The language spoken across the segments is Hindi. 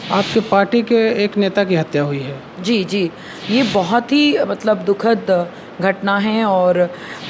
आपके पार्टी के एक नेता की हत्या हुई है। जी, जी। ये बहुत ही मतलब दुखद घटना है और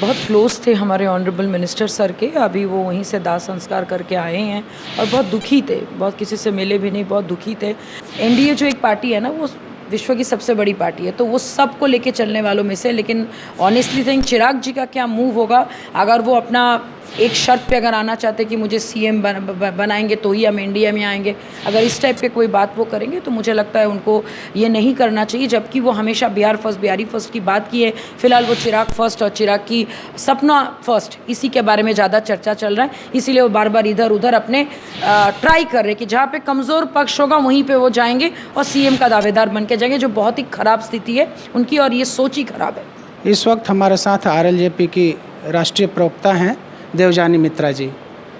बहुत क्लोज़ थे हमारे ऑनरेबल मिनिस्टर सर के। अभी वो वहीं से दाह संस्कार करके आए हैं और बहुत दुखी थे, बहुत किसी से मिले भी नहीं, बहुत दुखी थे। एनडीए जो एक पार्टी है ना, वो विश्व की सबसे बड़ी पार्टी है, तो वो सबको लेके चलने वालों में से। लेकिन ऑनेस्टली थिंक चिराग जी का क्या मूव होगा, अगर वो अपना एक शर्त पे अगर आना चाहते कि मुझे सीएम बनाएंगे तो ही हम इंडिया में आएंगे, अगर इस टाइप के कोई बात वो करेंगे तो मुझे लगता है उनको ये नहीं करना चाहिए। जबकि वो हमेशा बिहार फर्स्ट, बिहारी फर्स्ट की बात की है। फिलहाल वो चिराग फर्स्ट और चिराग की सपना फर्स्ट, इसी के बारे में ज़्यादा चर्चा चल रहा है। इसीलिए वो बार बार इधर उधर अपने ट्राई कर रहे हैं कि जहाँ पे कमज़ोर पक्ष होगा वहीं पे वो जाएंगे और सीएम का दावेदार बन के जाएंगे, जो बहुत ही ख़राब स्थिति है उनकी और ये सोच ही ख़राब है। इस वक्त हमारे साथ आरएलजेपी की राष्ट्रीय प्रवक्ता हैं देवजानी मित्रा जी।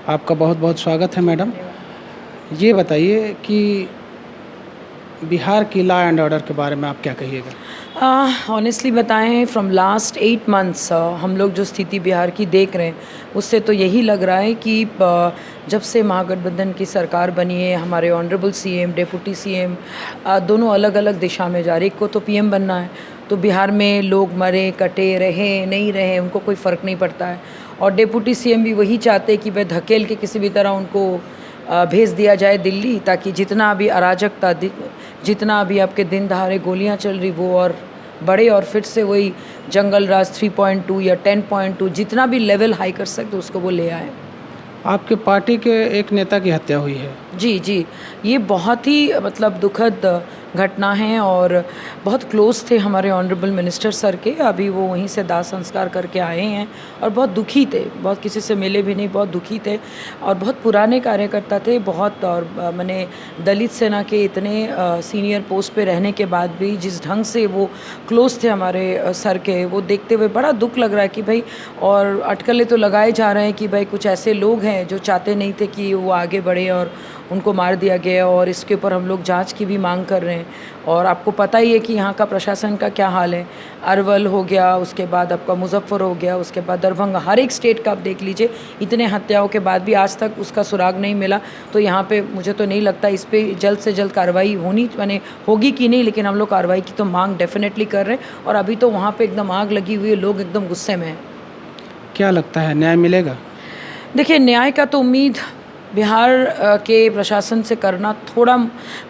आपका बहुत बहुत स्वागत है मैडम। ये बताइए कि बिहार की लॉ एंड ऑर्डर के बारे में आप क्या कहिएगा? ऑनेस्टली बताएं, फ्रॉम लास्ट 8 मंथ्स हम लोग जो स्थिति बिहार की देख रहे हैं उससे तो यही लग रहा है कि जब से महागठबंधन की सरकार बनी है, हमारे ऑनरेबल सीएम, डेप्यूटी सीएम दोनों अलग अलग दिशा में जा रहे। एक को तो पीएम बनना है, तो बिहार में लोग मरे कटे रहे नहीं रहे उनको कोई फ़र्क नहीं पड़ता है। और डेप्यूटी सीएम भी वही चाहते कि वह धकेल के किसी भी तरह उनको भेज दिया जाए दिल्ली, ताकि जितना अभी अराजकता, जितना अभी आपके दिन दहाड़े गोलियां चल रही वो और बढ़े और फिर से वही जंगल राज 3.2 या 10.2 जितना भी लेवल हाई कर सकते उसको वो ले आए। आपके पार्टी के एक नेता की हत्या हुई है। जी, जी। ये बहुत ही मतलब दुखद घटना है और बहुत क्लोज़ थे हमारे ऑनरेबल मिनिस्टर सर के। अभी वो वहीं से दाह संस्कार करके आए हैं और बहुत दुखी थे, बहुत किसी से मिले भी नहीं, बहुत दुखी थे और बहुत पुराने कार्यकर्ता थे बहुत। और मैंने दलित सेना के इतने सीनियर पोस्ट पे रहने के बाद भी जिस ढंग से वो क्लोज़ थे हमारे सर के, वो देखते हुए बड़ा दुख लग रहा है कि भाई, और अटकलें तो लगाए जा रहे हैं कि भाई कुछ ऐसे लोग हैं जो चाहते नहीं थे कि वो आगे बढ़े और उनको मार दिया गया। और इसके ऊपर हम लोग जांच की भी मांग कर रहे हैं। और आपको पता ही है कि यहाँ का प्रशासन का क्या हाल है। अरवल हो गया, उसके बाद आपका मुजफ्फर हो गया, उसके बाद दरभंगा, हर एक स्टेट का आप देख लीजिए, इतने हत्याओं के बाद भी आज तक उसका सुराग नहीं मिला। तो यहाँ पे मुझे तो नहीं लगता इस पर जल्द से जल्द कार्रवाई होगी कि नहीं, लेकिन हम लोग कार्रवाई की तो मांग डेफिनेटली कर रहे हैं। और अभी तो वहाँ पर एकदम आग लगी हुई है, लोग एकदम गुस्से में हैं। क्या लगता है न्याय मिलेगा? देखिए, न्याय का तो उम्मीद बिहार के प्रशासन से करना थोड़ा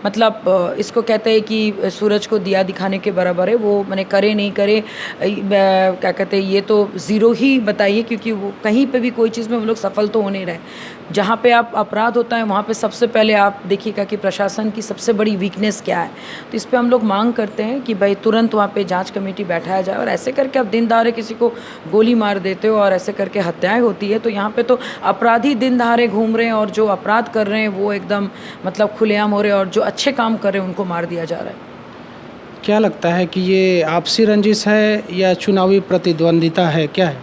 मतलब इसको कहते हैं कि सूरज को दिया दिखाने के बराबर है। वो मैंने करे नहीं करे क्या कहते हैं, ये तो ज़ीरो ही बताइए, क्योंकि वो कहीं पे भी कोई चीज़ में वो लोग सफल तो हो नहीं रहे। जहाँ पे आप अपराध होता है वहाँ पे सबसे पहले आप देखिएगा कि प्रशासन की सबसे बड़ी वीकनेस क्या है। तो इस पे हम लोग मांग करते हैं कि भाई तुरंत वहाँ पे जांच कमेटी बैठाया जाए। और ऐसे करके आप दिन दहाड़े किसी को गोली मार देते हो और ऐसे करके हत्याएं होती है, तो यहाँ पे तो अपराधी दिन दहाड़े घूम रहे हैं और जो अपराध कर रहे हैं वो एकदम मतलब खुलेआम हो रहे हैं और जो अच्छे काम कर रहे हैं उनको मार दिया जा रहा है। क्या लगता है कि ये आपसी रंजिश है या चुनावी प्रतिद्वंदिता है, क्या है?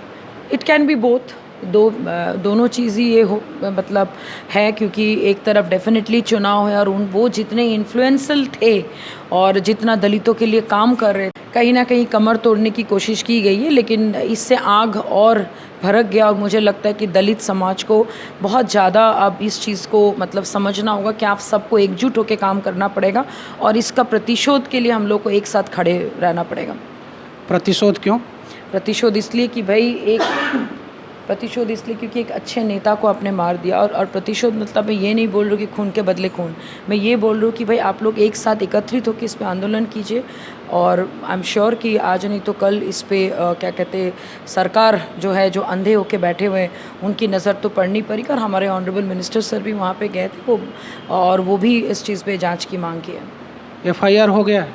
It can be both. दोनों चीज़ ही ये हो मतलब है, क्योंकि एक तरफ डेफिनेटली चुनाव है और वो जितने इन्फ्लुएंशियल थे और जितना दलितों के लिए काम कर रहे थे, कहीं ना कहीं कमर तोड़ने की कोशिश की गई है। लेकिन इससे आग और भड़क गया और मुझे लगता है कि दलित समाज को बहुत ज़्यादा अब इस चीज़ को मतलब समझना होगा कि आप सबको एकजुट होकर काम करना पड़ेगा और इसका प्रतिशोध के लिए हम लोग को एक साथ खड़े रहना पड़ेगा। प्रतिशोध क्यों? प्रतिशोध इसलिए कि भाई प्रतिशोध इसलिए क्योंकि एक अच्छे नेता को आपने मार दिया। और प्रतिशोध मतलब मैं ये नहीं बोल रही हूँ कि खून के बदले खून, मैं ये बोल रही हूँ कि भाई आप लोग एक साथ एकत्रित होकर इस पे आंदोलन कीजिए। और आई एम श्योर कि आज नहीं तो कल इस पे क्या कहते हैं, सरकार जो है, जो अंधे होके बैठे हुए हैं, उनकी नज़र तो पड़नी पड़ेगी। और हमारे ऑनरेबल मिनिस्टर सर भी वहाँ पे गए थे वो भी इस चीज़ पे जांच की मांग की है। FIR हो गया?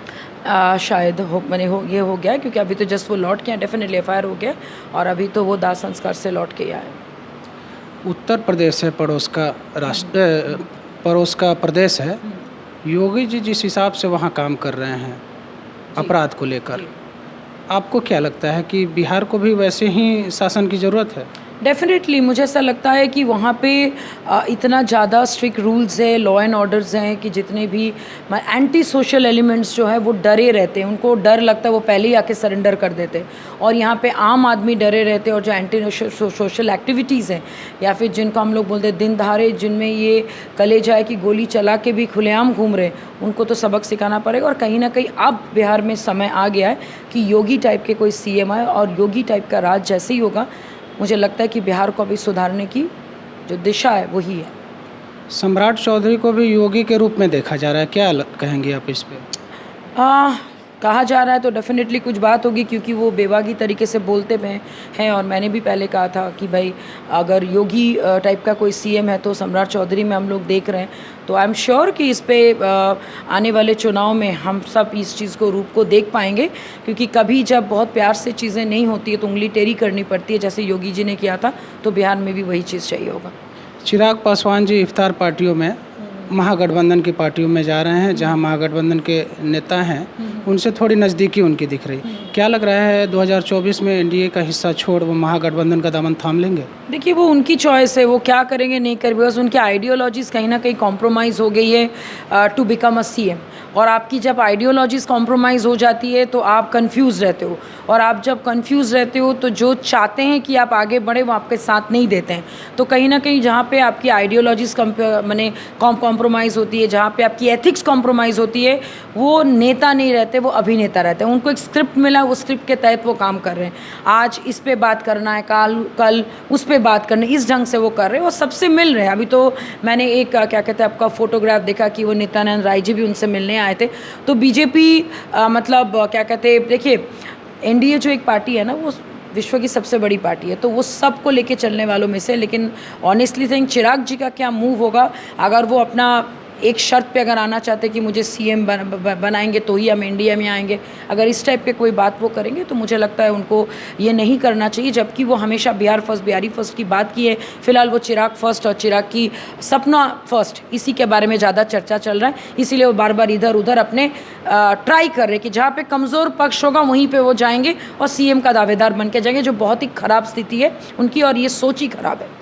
शायद ये हो गया, क्योंकि अभी तो जस्ट वो लौट के आए। डेफिनेटली FIR हो गया और अभी तो वो दाह संस्कार से लौट के आए। उत्तर प्रदेश है पड़ोस का प्रदेश है। योगी जी जिस हिसाब से वहाँ काम कर रहे हैं अपराध को लेकर, आपको क्या लगता है कि बिहार को भी वैसे ही शासन की ज़रूरत है? डेफिनेटली मुझे ऐसा लगता है कि वहाँ पे इतना ज़्यादा स्ट्रिक्ट रूल्स है, लॉ एंड ऑर्डर्स हैं कि जितने भी एंटी सोशल एलिमेंट्स जो है वो डरे रहते हैं, उनको डर लगता है, वो पहले ही आके सरेंडर कर देते हैं। और यहाँ पे आम आदमी डरे रहते हैं, और जो एंटी सोशल एक्टिविटीज़ हैं या फिर जिनको हम लोग बोलते हैं दिन दहाड़े, जिनमें ये कलेजा की गोली चला के भी खुलेआम घूम रहे हैं, उनको तो सबक सिखाना पड़ेगा। और कहीं ना कहीं अब बिहार में समय आ गया है कि योगी टाइप के कोई सीएम आए, और योगी टाइप का राज जैसे ही होगा, मुझे लगता है कि बिहार को अभी सुधारने की जो दिशा है वही है। सम्राट चौधरी को भी योगी के रूप में देखा जा रहा है, क्या कहेंगे आप इस पे? कहा जा रहा है तो डेफिनेटली कुछ बात होगी, क्योंकि वो बेबाकी तरीके से बोलते हैं। और मैंने भी पहले कहा था कि भाई अगर योगी टाइप का कोई सीएम है तो सम्राट चौधरी में हम लोग देख रहे हैं। तो आई एम श्योर कि इस पे आने वाले चुनाव में हम सब इस चीज़ को रूप को देख पाएंगे, क्योंकि कभी जब बहुत प्यार से चीज़ें नहीं होती है तो उंगली टेढ़ी करनी पड़ती है, जैसे योगी जी ने किया था। तो बिहार में भी वही चीज़ चाहिए होगा। चिराग पासवान जी इफ्तार पार्टियों में महागठबंधन की पार्टियों में जा रहे हैं, जहां महागठबंधन के नेता हैं उनसे थोड़ी नज़दीकी उनकी दिख रही। क्या लग रहा है 2024 में एनडीए का हिस्सा छोड़ वो महागठबंधन का दामन थाम लेंगे? देखिए, वो उनकी चॉइस है, वो क्या करेंगे नहीं करेंगे, बस उनकी आइडियोलॉजीज़ कहीं ना कहीं कॉम्प्रोमाइज़ हो गई है टू बिकम अ सीएम। और आपकी जब आइडियोलॉजीज़ कॉम्प्रोमाइज़ हो जाती है तो आप कंफ्यूज रहते हो, और आप जब कंफ्यूज रहते हो तो जो चाहते हैं कि आप आगे बढ़े वो आपके साथ नहीं देते हैं। तो कहीं ना कहीं जहाँ पे आपकी आइडियोलॉजीज़ माने कॉम्प्रोमाइज़ होती है, जहाँ पे आपकी एथिक्स कॉम्प्रोमाइज़ होती है, वो नेता नहीं रहते, वो अभिनेता रहते हैं। उनको एक स्क्रिप्ट मिला, वो स्क्रिप्ट के तहत वो काम कर रहे हैं। आज इस पे बात करना है, कल उस पे बात करना है, इस ढंग से वो कर रहे हैं और सबसे मिल रहे हैं। अभी तो मैंने एक क्या कहते हैं आपका फोटोग्राफ देखा कि वो नित्यानंद राय जी भी उनसे मिलने आए थे। तो बीजेपी मतलब क्या कहते हैं, देखिए एनडीए जो एक पार्टी है ना, वो विश्व की सबसे बड़ी पार्टी है, तो वो सबको लेके चलने वालों में से। लेकिन ऑनेस्टली थिंक चिराग जी का क्या मूव होगा, अगर वो अपना एक शर्त पे अगर आना चाहते कि मुझे सीएम बनाएंगे तो ही हम इंडिया में आएंगे, अगर इस टाइप के कोई बात वो करेंगे तो मुझे लगता है उनको ये नहीं करना चाहिए। जबकि वो हमेशा बिहार फर्स्ट, बिहारी फर्स्ट की बात की है। फिलहाल वो चिराग फर्स्ट और चिराग की सपना फर्स्ट, इसी के बारे में ज़्यादा चर्चा चल रहा है। इसीलिए वो बार बार इधर उधर अपने ट्राई कर रहे हैं कि जहाँ पे कमज़ोर पक्ष होगा वहीं पर वो जाएंगे और सीएम का दावेदार बन के जाएंगे, जो बहुत ही ख़राब स्थिति है उनकी, और ये सोच ही ख़राब है।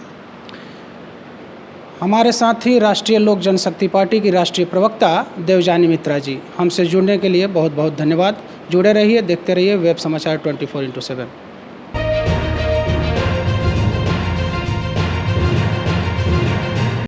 हमारे साथ ही राष्ट्रीय लोक जनशक्ति पार्टी की राष्ट्रीय प्रवक्ता देवजानी मित्रा जी, हमसे जुड़ने के लिए बहुत बहुत धन्यवाद। जुड़े रहिए, देखते रहिए वेब समाचार 24x7।